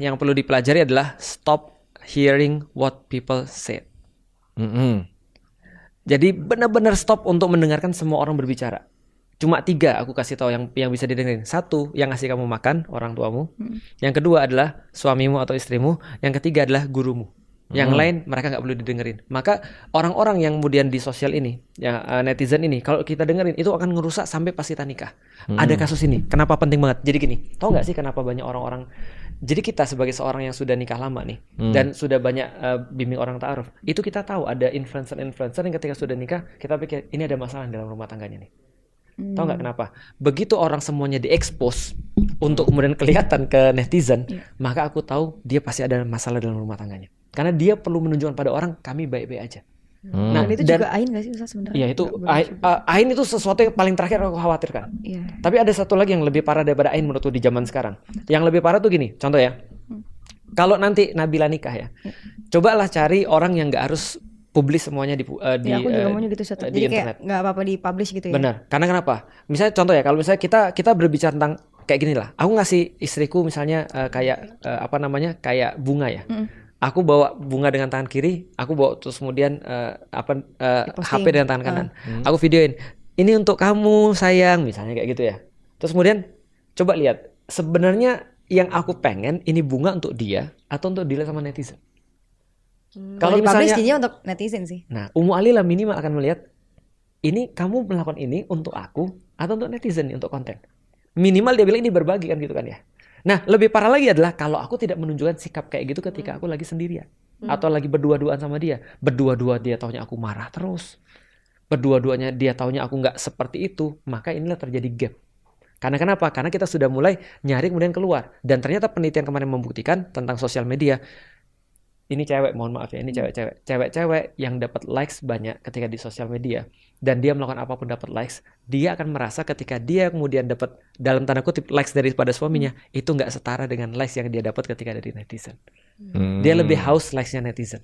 yang perlu dipelajari adalah stop hearing what people said. Jadi benar-benar stop untuk mendengarkan semua orang berbicara. Cuma 3 aku kasih tahu yang bisa didengerin. 1, yang ngasih kamu makan, orang tuamu. Yang kedua adalah suamimu atau istrimu. Yang ketiga adalah gurumu. Yang lain mereka nggak perlu didengerin. Maka orang-orang yang kemudian di sosial ini, ya netizen ini, kalau kita dengerin itu akan ngerusak sampai pas kita nikah. Ada kasus ini. Kenapa penting banget? Jadi gini, tahu nggak sih kenapa banyak orang-orang? Jadi kita sebagai seorang yang sudah nikah lama nih dan sudah banyak bimbing orang ta'aruf, itu kita tahu ada influencer yang ketika sudah nikah kita pikir ini ada masalah dalam rumah tangganya nih. Tahu nggak kenapa? Begitu orang semuanya diekspos untuk kemudian kelihatan ke netizen, maka aku tahu dia pasti ada masalah dalam rumah tangganya. Karena dia perlu menunjukkan pada orang kami baik-baik aja. Nah, itu juga ain nggak sih Ustaz sebenarnya? Iya itu ain itu sesuatu yang paling terakhir aku khawatirkan. Tapi ada satu lagi yang lebih parah daripada ain menurutku di zaman sekarang. Yang lebih parah tuh gini, contoh ya. Kalau nanti Nabila nikah ya, cobalah cari orang yang nggak harus publish semuanya di aku juga maunya gitu Ustaz. Jadi internet. kayak nggak apa-apa di publish gitu ya. Benar. Karena kenapa? Misalnya contoh ya, kalau misalnya kita berbicara tentang kayak gini lah. Aku ngasih istriku misalnya kayak kayak bunga ya. Aku bawa bunga dengan tangan kiri, aku bawa terus kemudian HP dengan tangan kanan. Aku videoin. Ini untuk kamu sayang, misalnya kayak gitu ya. Terus kemudian coba lihat, sebenarnya yang aku pengen ini bunga untuk dia atau untuk dilihat sama netizen. Kalau misalnya jadinya untuk netizen sih. Nah, Ummu Alilah minimal akan melihat ini kamu melakukan ini untuk aku atau untuk netizen nih, untuk konten. Minimal dia bilang ini berbagi kan gitu kan ya. Nah, lebih parah lagi adalah kalau aku tidak menunjukkan sikap kayak gitu ketika aku lagi sendirian atau lagi berdua-duaan sama dia. Berdua-dua dia taunya aku marah terus. Berdua-duanya dia taunya aku nggak seperti itu, maka inilah terjadi gap. Karena kenapa? Karena kita sudah mulai nyari kemudian keluar. Dan ternyata penelitian kemarin membuktikan tentang sosial media. Ini cewek, mohon maaf ya, ini cewek-cewek. Cewek-cewek yang dapat likes banyak ketika di sosial media. Dan dia melakukan apapun dapat likes. Dia akan merasa ketika dia kemudian dapat, dalam tanda kutip, likes daripada suaminya. Itu nggak setara dengan likes yang dia dapat ketika dari netizen. Dia lebih haus likes-nya netizen.